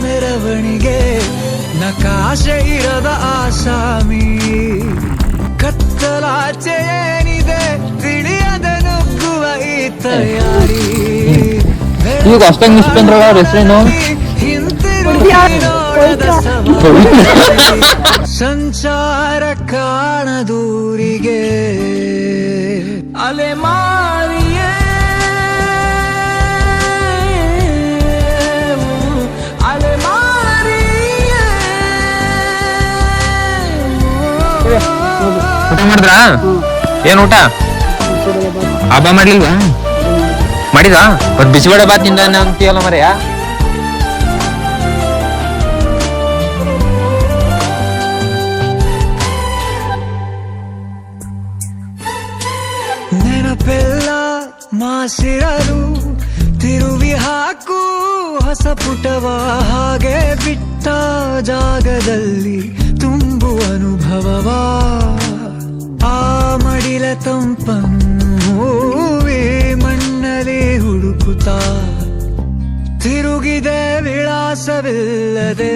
ಮೆರವಣಿಗೆ ನಕಾಶೆ ಇರದ ಆಸಾಮಿ ಕತ್ತಲಾಚೆ ಏನಿದೆ ತಿಳಿಯದ ನುಗ್ಗುವ ಈ ತಯಾರಿ ಈಗ ಅಷ್ಟಂಗ್ ನಿಷ್ಪೇಂದ್ರ ಅವ್ರ ಹೆಸರೇನು ಸಂಚಾರ ಕಾಣದೂರಿಗೆ ಅಲೆ ಮಾರಿಯೇ ಅಲೆ ಮಾರಿಯೇ ಊಟ ಮಾಡಿದ್ರಾ? ಏನ್ ಊಟ? ಹಬ್ಬ ಮಾಡ್ಲಿಲ್ವಾ? ಮಾಡಿದ ಮತ್ ಬಿಸಿಬೇಳೆ ಬಾತ್ ತಿಂದ ಅಂತೀಯಲ್ಲ ಮರೆಯ. ನೆನಪೆಲ್ಲ ಮಾಸಿರಲು ತಿರುವಿ ಹಾಕು ಹೊಸ ಪುಟವ ಹಾಗೆ ಬಿಟ್ಟ ಜಾಗದಲ್ಲಿ ತುಂಬು ಅನುಭವವಾ ಆ ಮಡಿಲ ತಂಪನ್ನು ಮಣ್ಣಲ್ಲಿ ಹುಡುಕುತ್ತಾ ತಿರುಗಿದೆ ವಿಳಾಸವಿಲ್ಲದೆ